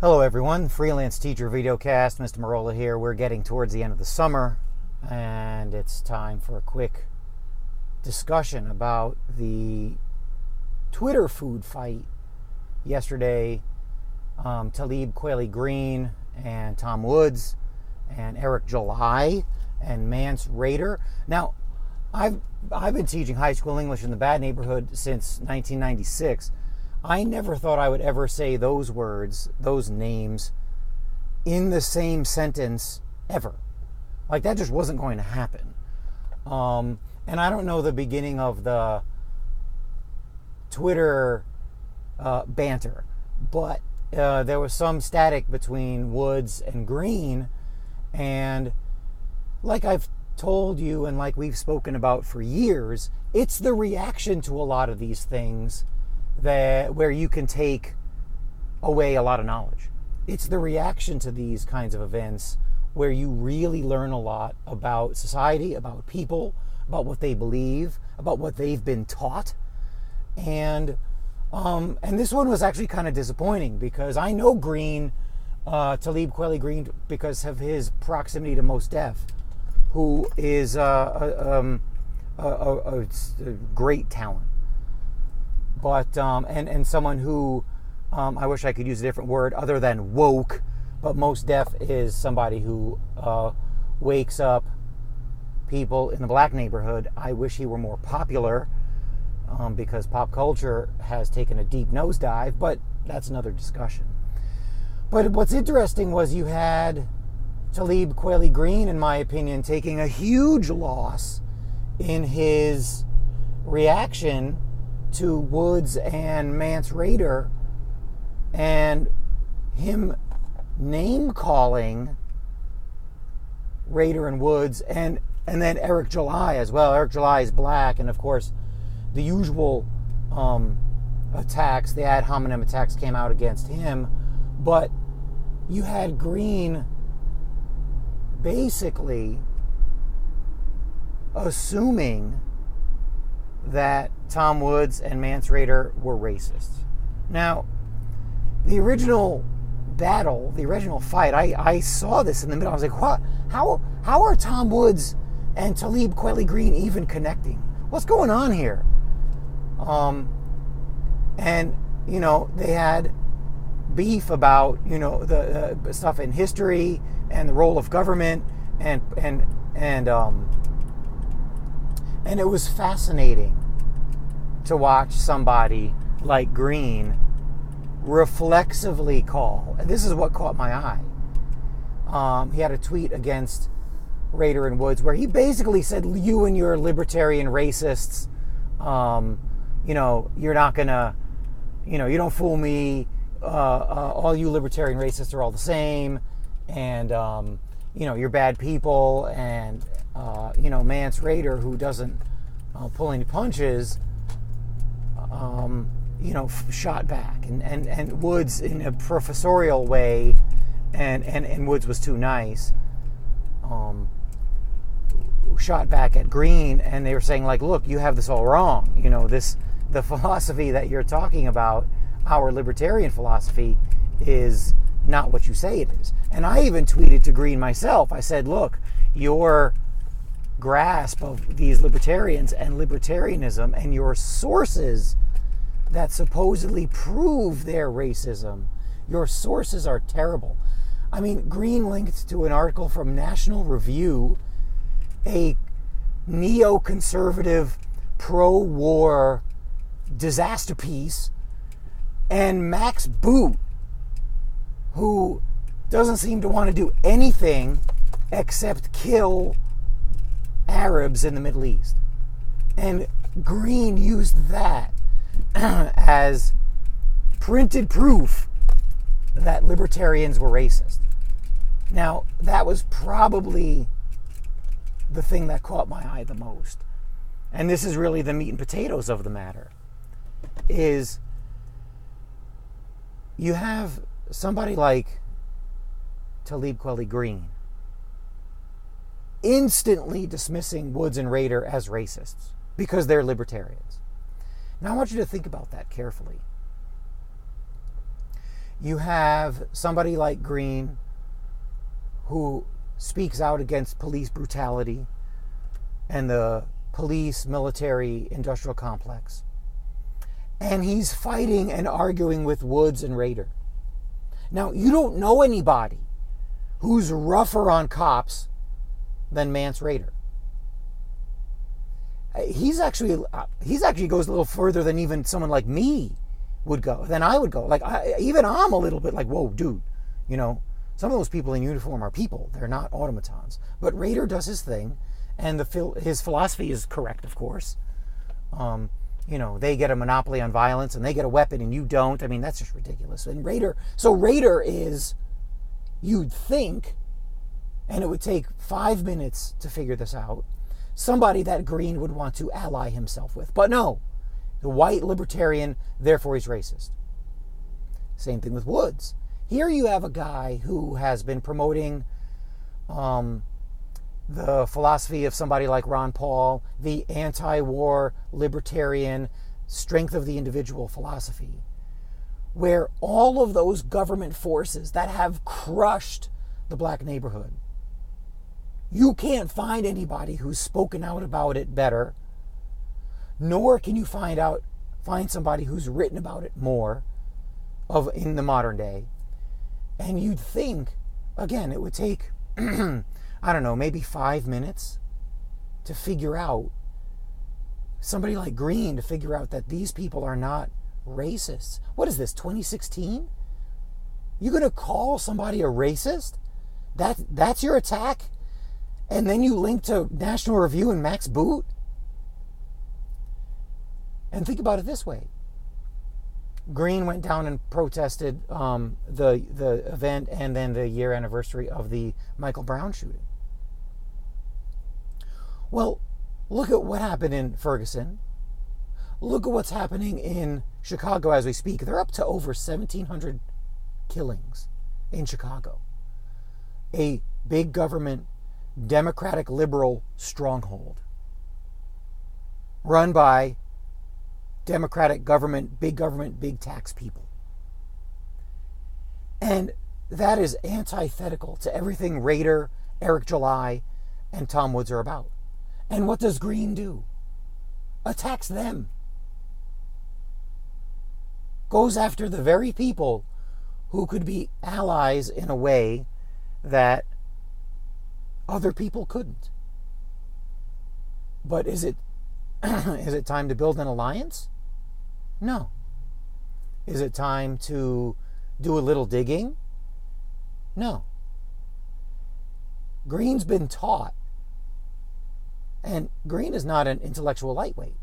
Hello everyone, Freelance Teacher Videocast, Mr. Marola here. We're getting towards the end of the summer and it's time for a quick discussion about the Twitter food fight yesterday. Talib Kweli-Greene and Tom Woods and Eric July and Mance Rayder. Now, I've been teaching high school English in the bad neighborhood since 1996. I never thought I would ever say those words, those names, in the same sentence ever. Like, that just wasn't going to happen. And I don't know the beginning of the Twitter banter, but there was some static between Woods and Greene, and like I've told you and like we've spoken about for years, it's the reaction to a lot of these things where you can take away a lot of knowledge. It's the reaction to these kinds of events where you really learn a lot about society, about people, about what they believe, about what they've been taught. And this one was actually kind of disappointing because I know Greene, Talib Kweli-Greene, because of his proximity to Mos Def, who is a great talent. But and someone who I wish I could use a different word other than woke, but Mos Def is somebody who wakes up people in the black neighborhood. I wish he were more popular because pop culture has taken a deep nosedive, but that's another discussion. But what's interesting was you had Talib Kweli-Greene, in my opinion, taking a huge loss in his reaction to Woods and Mance Rayder, and him name calling Rayder and Woods, and then Eric July as well. Eric July is black, and of course the usual attacks, the ad hominem attacks, came out against him. But you had Greene basically assuming that Tom Woods and Mance Rayder were racist. Now, the original battle, the original fight, I saw this in the middle. I was like, what? How are Tom Woods and Talib Kweli-Greene even connecting? What's going on here? And, you know, they had beef about, you know, the stuff in history and the role of government, and it was fascinating to watch somebody like Greene reflexively call, and this is what caught my eye. He had a tweet against Rayder and Woods where he basically said, you and your libertarian racists, you know, you're not gonna, you know, you don't fool me, all you libertarian racists are all the same, and you know, you're bad people. And you know, Mance Rayder, who doesn't pull any punches, you know, shot back, and Woods in a professorial way, and Woods was too nice, shot back at Greene, and they were saying, like, look, you have this all wrong. You know, the philosophy that you're talking about, our libertarian philosophy, is not what you say it is. And I even tweeted to Greene myself. I said, look, your grasp of these libertarians and libertarianism and your sources that supposedly prove their racism, your sources are terrible. I mean, Greene linked to an article from National Review, a neoconservative, pro-war disaster piece, and Max Boot, who doesn't seem to want to do anything except kill Arabs in the Middle East. And Greene used that as printed proof that libertarians were racist. Now, that was probably the thing that caught my eye the most. And this is really the meat and potatoes of the matter, is you have somebody like Talib Kweli-Greene instantly dismissing Woods and Rayder as racists because they're libertarians. Now I want you to think about that carefully. You have somebody like Greene who speaks out against police brutality and the police military industrial complex. And he's fighting and arguing with Woods and Rader. Now, you don't know anybody who's rougher on cops than Mance Rayder. He's actually goes a little further than even someone like me would go, than I would go. Like, I'm a little bit like, whoa, dude, you know, some of those people in uniform are people. They're not automatons. But Rayder does his thing, and his philosophy is correct, of course. You know, they get a monopoly on violence, and they get a weapon, and you don't. I mean, that's just ridiculous. And Rayder is, you'd think, and it would take 5 minutes to figure this out, somebody that Greene would want to ally himself with. But no, the white libertarian, therefore he's racist. Same thing with Woods. Here you have a guy who has been promoting the philosophy of somebody like Ron Paul, the anti-war libertarian strength of the individual philosophy, where all of those government forces that have crushed the black neighborhood, you can't find anybody who's spoken out about it better, nor can you find somebody who's written about it more in the modern day. And you'd think, again, it would take, I don't know, maybe 5 minutes to figure out, somebody like Greene to figure out that these people are not racists. What is this, 2016? You're going to call somebody a racist? That's your attack? And then you link to National Review and Max Boot? And think about it this way. Greene went down and protested the event and then the year anniversary of the Michael Brown shooting. Well, look at what happened in Ferguson. Look at what's happening in Chicago as we speak. They're up to over 1,700 killings in Chicago. A big government, democratic liberal stronghold run by democratic government, big tax people. And that is antithetical to everything Rayder, Eric July, and Tom Woods are about. And what does Greene do? Attacks them. Goes after the very people who could be allies in a way that other people couldn't. But is it time to build an alliance? No. Is it time to do a little digging? No. Greene's been taught, and Greene is not an intellectual lightweight,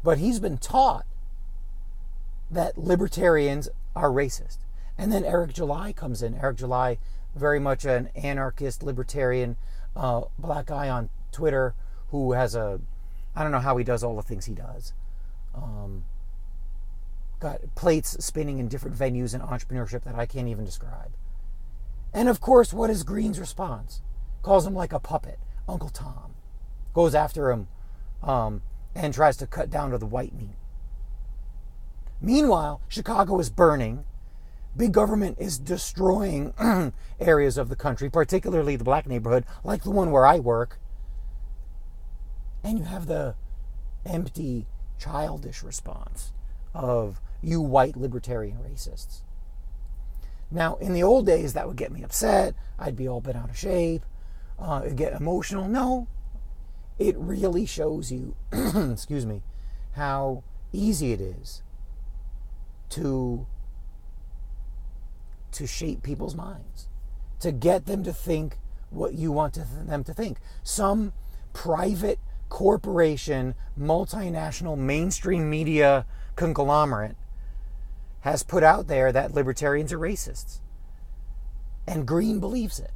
but he's been taught that libertarians are racist. And then Eric July comes in. Eric July, very much an anarchist, libertarian, black guy on Twitter who has I don't know how he does all the things he does. Got plates spinning in different venues and entrepreneurship that I can't even describe. And of course, what is Greene's response? Calls him like a puppet, Uncle Tom. Goes after him and tries to cut down to the white meat. Meanwhile, Chicago is burning. Big government is destroying areas of the country, particularly the black neighborhood, like the one where I work. And you have the empty, childish response of you white libertarian racists. Now, in the old days, that would get me upset. I'd be all bent out of shape. It'd get emotional. No, it really shows you, excuse me, how easy it is to shape people's minds, to get them to think what you want them to think. Some private corporation, multinational, mainstream media conglomerate has put out there that libertarians are racists. And Greene believes it.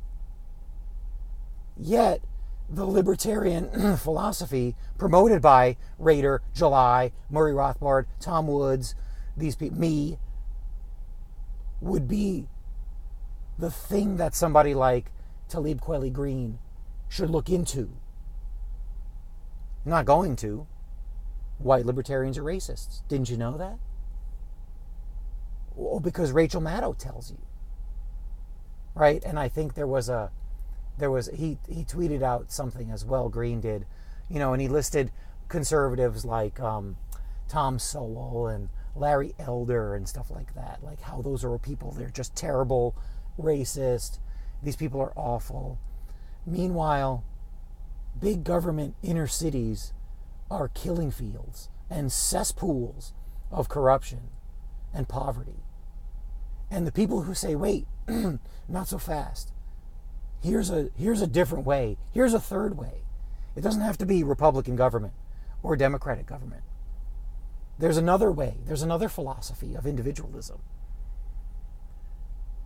Yet, the libertarian philosophy promoted by Rayder, July, Murray Rothbard, Tom Woods, these people, me, would be the thing that somebody like Talib Kweli Greene should look into. Not going to. White libertarians are racists. Didn't you know that? Well, because Rachel Maddow tells you, right? And I think he tweeted out something as well. Greene did, and he listed conservatives like Tom Sowell and Larry Elder and stuff like that, like how those are people, they're just terrible, racist, these people are awful. Meanwhile, big government inner cities are killing fields and cesspools of corruption and poverty. And the people who say, wait, not so fast. Here's a different way. Here's a third way. It doesn't have to be Republican government or Democratic government. There's another way. There's another philosophy of individualism.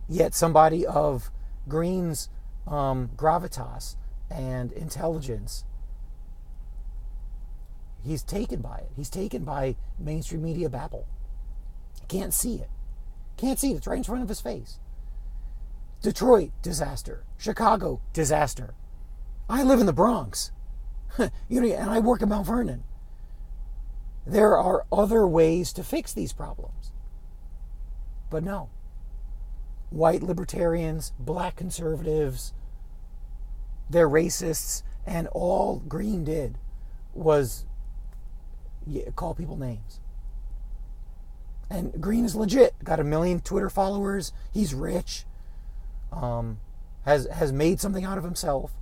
Yet somebody of Greene's gravitas and intelligence, he's taken by it. He's taken by mainstream media babble. Can't see it. Can't see it. It's right in front of his face. Detroit, disaster. Chicago, disaster. I live in the Bronx. And I work in Mount Vernon. There are other ways to fix these problems. But no. White libertarians, black conservatives, they're racists, and all Greene did was call people names. And Greene is legit. Got 1 million Twitter followers. He's rich. Has made something out of himself.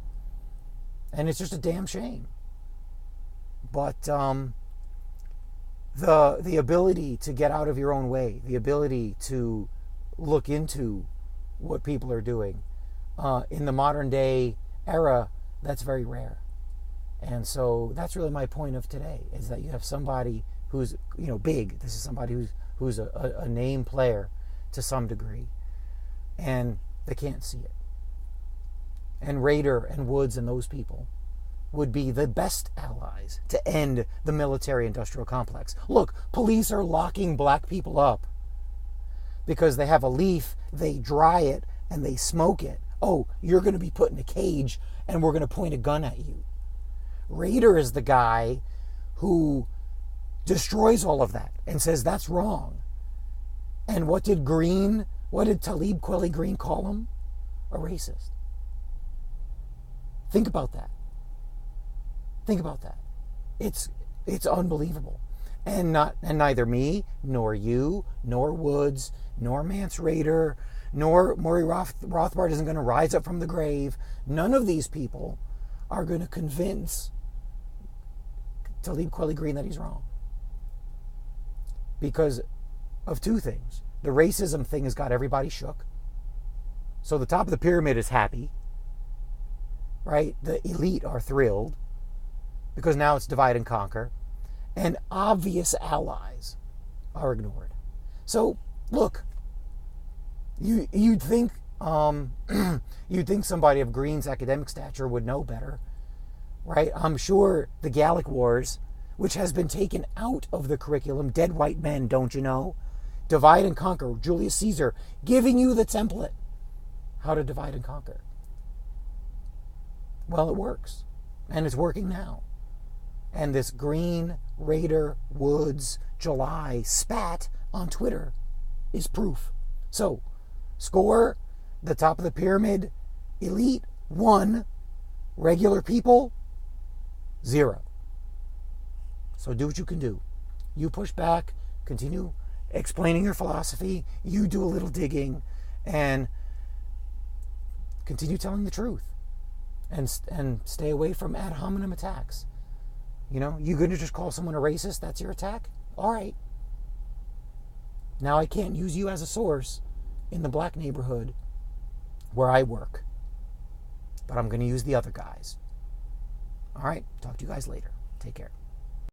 And it's just a damn shame. But the ability to get out of your own way, the ability to look into what people are doing in the modern day era, that's very rare. And so that's really my point of today, is that you have somebody who's big. This is somebody who's a name player to some degree, and they can't see it. And Rader and Woods and those people would be the best allies to end the military-industrial complex. Look, police are locking black people up because they have a leaf, they dry it, and they smoke it. Oh, you're going to be put in a cage, and we're going to point a gun at you. Rader is the guy who destroys all of that and says that's wrong. And what did Talib Kweli Greene call him? A racist. Think about that. Think about that. It's unbelievable. And neither me, nor you, nor Woods, nor Mance Rader, nor Maury Rothbard isn't going to rise up from the grave. None of these people are going to convince Talib Kweli Greene that he's wrong. Because of two things. The racism thing has got everybody shook. So the top of the pyramid is happy. Right? The elite are thrilled. Because now it's divide and conquer. And obvious allies are ignored. So, look. You'd think somebody of Greene's academic stature would know better. Right? I'm sure the Gallic Wars, which has been taken out of the curriculum, dead white men, don't you know? Divide and conquer. Julius Caesar giving you the template. How to divide and conquer. Well, it works. And it's working now. And this Greene, Rader, Woods, July spat on Twitter is proof. So, score, the top of the pyramid, elite, 1, regular people, 0. So do what you can do. You push back, continue explaining your philosophy, you do a little digging, and continue telling the truth. And stay away from ad hominem attacks. You going to just call someone a racist? That's your attack? All right. Now I can't use you as a source in the black neighborhood where I work. But I'm going to use the other guys. All right. Talk to you guys later. Take care.